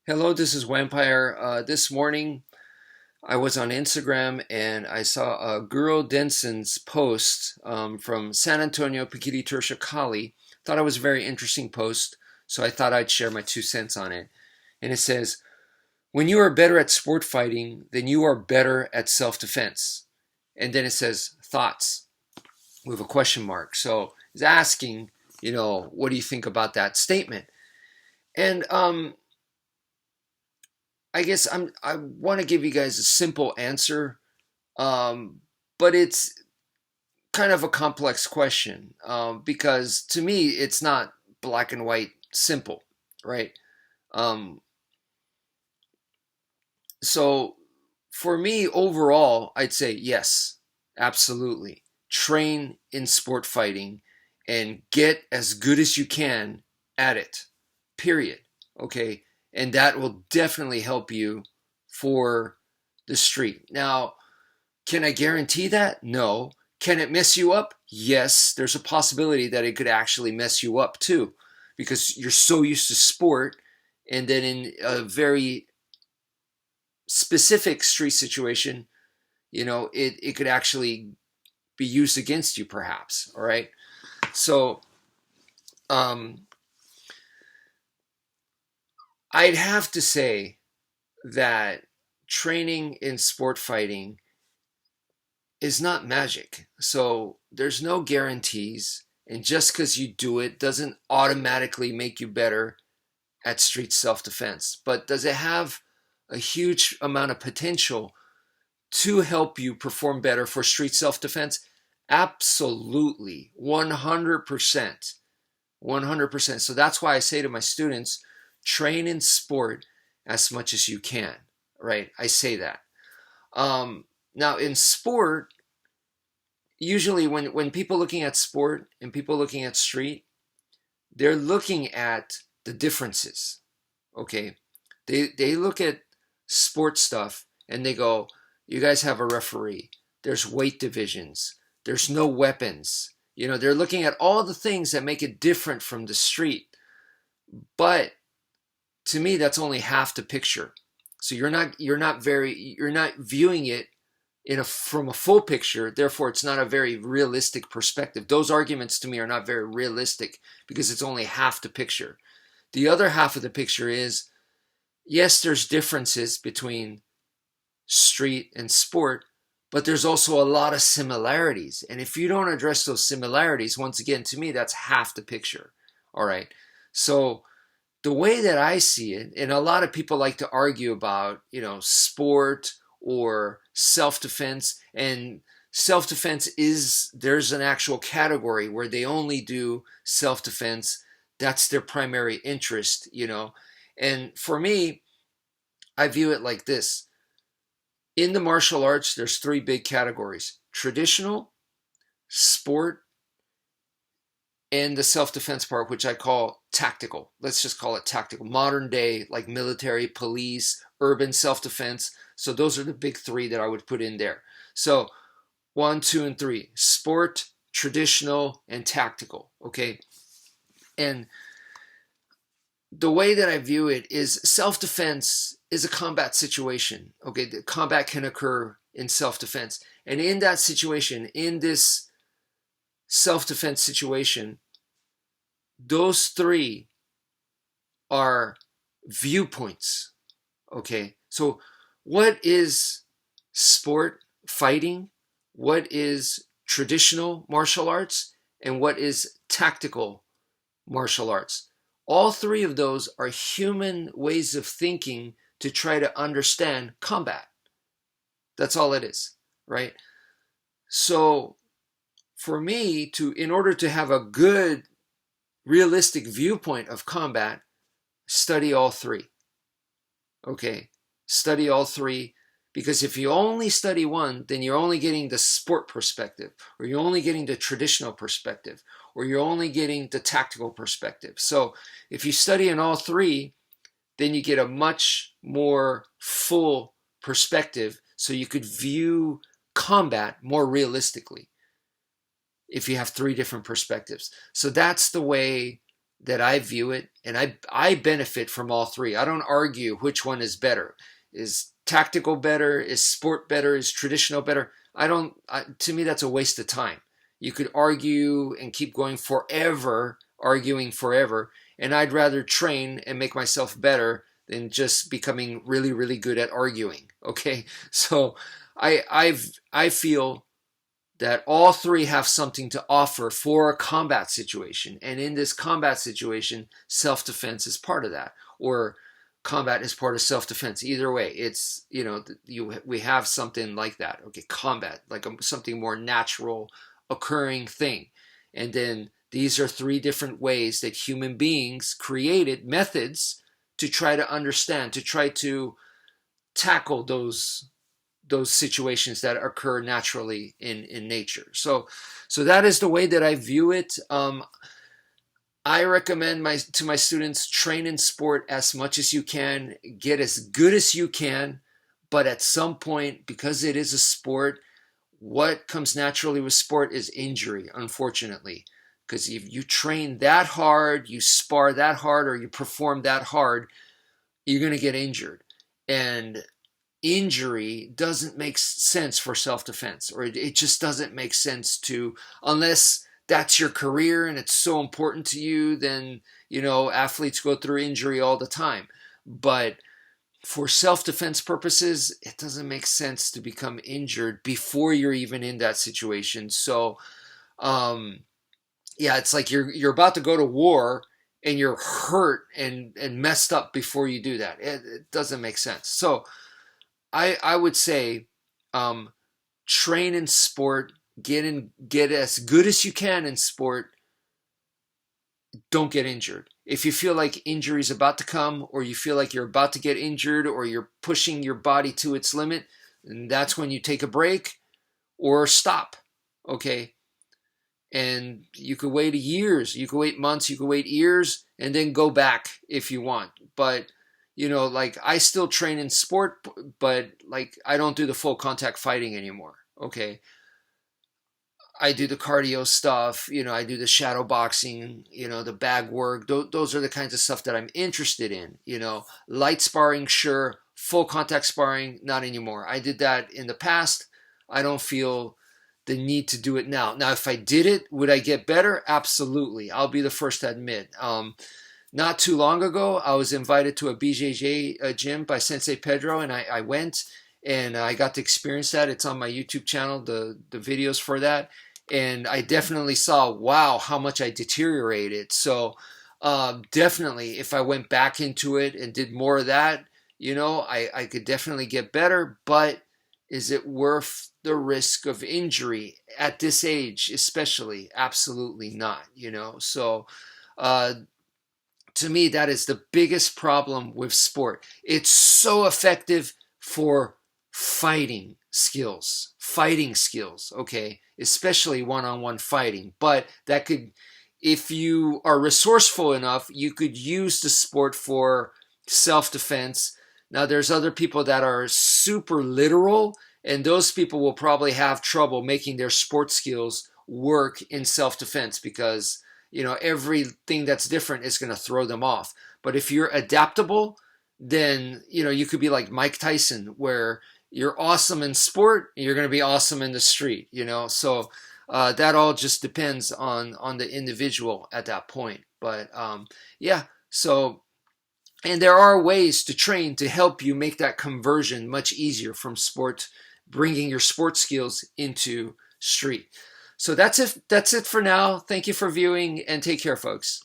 Hello, this is Wmpyr. This morning I was on Instagram and I saw a Guru Denson's post from San Antonio, Pikiti Tersha Kali. Thought it was a very interesting post, so I thought I'd share my 2 cents on it. And it says, when you are better at sport fighting, then you are better at self-defense. And then it says, thoughts with a question mark. So it's asking, what do you think about that statement? And I guess I want to give you guys a simple answer, but it's kind of a complex question because to me it's not black and white simple, right? Um, so for me overall, I'd say yes, absolutely. Train in sport fighting and get as good as you can at it. Period. Okay, and that will definitely help you for the street. Now, can I guarantee that? No. Can it mess you up? Yes, there's a possibility that it could actually mess you up too, because you're so used to sport, and then in a very specific street situation, it could actually be used against you, perhaps. All right. So, um, I'd have to say that training in sport fighting is not magic. So there's no guarantees. And just because you do it doesn't automatically make you better at street self-defense. But does it have a huge amount of potential to help you perform better for street self-defense? Absolutely. 100%. 100%. So that's why I say to my students, train in sport as much as you can, right? I say that. Now in sport, usually when people looking at sport and people looking at street, they're looking at the differences, okay? They look at sports stuff and they go, you guys have a referee. There's weight divisions. There's no weapons. They're looking at all the things that make it different from the street. But to me, that's only half the picture. So you're not viewing it from a full picture. Therefore, it's not a very realistic perspective. Those arguments to me are not very realistic because it's only half the picture. The other half of the picture is, yes, there's differences between street and sport, but there's also a lot of similarities. And if you don't address those similarities, once again, to me, that's half the picture. All right. So the way that I see it, and a lot of people like to argue about, sport or self-defense, and self-defense there's an actual category where they only do self-defense. That's their primary interest, And for me, I view it like this. In the martial arts, there's 3 big categories: traditional, sport, and the self-defense part, which I call tactical. Let's just call it tactical. Modern day, like military, police, urban self-defense. So those are the big 3 that I would put in there. So 1, 2, and 3: sport, traditional, and tactical. Okay. And the way that I view it is self-defense is a combat situation. Okay. The combat can occur in self-defense. And in that situation, in this self-defense situation, those 3 are viewpoints. Okay. So what is sport fighting? What is traditional martial arts? And what is tactical martial arts? All 3 of those are human ways of thinking to try to understand combat. That's all it is, right? So for me, in order to have a good, realistic viewpoint of combat, study all 3. Okay, study all 3, because if you only study one, then you're only getting the sport perspective, or you're only getting the traditional perspective, or you're only getting the tactical perspective. So if you study in all 3, then you get a much more full perspective, so you could view combat more realistically if you have 3 different perspectives. So that's the way that I view it, and I benefit from all three. I don't argue which one is better. Is tactical better? Is sport better? Is traditional better? I don't. To me, that's a waste of time. You could argue and keep going forever, arguing forever, and I'd rather train and make myself better than just becoming really, really good at arguing. Okay, so I feel that all three have something to offer for a combat situation. And in this combat situation, self-defense is part of that, or combat is part of self-defense. Either way, it's, we have something like that. Okay, combat, like something more natural occurring thing. And then these are three different ways that human beings created methods to try to understand, to try to tackle those situations that occur naturally in nature. So that is the way that I view it. I recommend to my students, train in sport as much as you can, get as good as you can, but at some point, because it is a sport, what comes naturally with sport is injury, unfortunately. Because if you train that hard, you spar that hard, or you perform that hard, you're going to get injured. And injury doesn't make sense for self-defense, or it just doesn't make sense to, unless that's your career and it's so important to you, then athletes go through injury all the time. But for self-defense purposes, it doesn't make sense to become injured before you're even in that situation. So it's like you're about to go to war and you're hurt and messed up before you do that. It doesn't make sense. So I would say train in sport, get as good as you can in sport. Don't get injured. If you feel like injury is about to come, or you feel like you're about to get injured, or you're pushing your body to its limit, then that's when you take a break or stop. Okay? And you could wait years, you could wait months, you could wait years, and then go back if you want. But like I still train in sport, but like I don't do the full contact fighting anymore. Okay. I do the cardio stuff, I do the shadow boxing, the bag work. Those are the kinds of stuff that I'm interested in. Light sparring, sure. Full contact sparring, not anymore. I did that in the past. I don't feel the need to do it now. Now, if I did it, would I get better? Absolutely. I'll be the first to admit. Not too long ago, I was invited to a BJJ gym by Sensei Pedro, and I went, and I got to experience that. It's on my YouTube channel, the videos for that. And I definitely saw, wow, how much I deteriorated. So definitely, if I went back into it and did more of that, I could definitely get better. But is it worth the risk of injury at this age, especially? Absolutely not, So to me, that is the biggest problem with sport. It's so effective for fighting skills, okay, especially one-on-one fighting. But that could, if you are resourceful enough, you could use the sport for self-defense. Now, there's other people that are super literal, and those people will probably have trouble making their sports skills work in self-defense because everything that's different is going to throw them off. But if you're adaptable, then you could be like Mike Tyson, where you're awesome in sport, you're going to be awesome in the street. So that all just depends on the individual at that point. But so, and there are ways to train to help you make that conversion much easier from sport, bringing your sports skills into street. So that's it for now. Thank you for viewing, and take care, folks.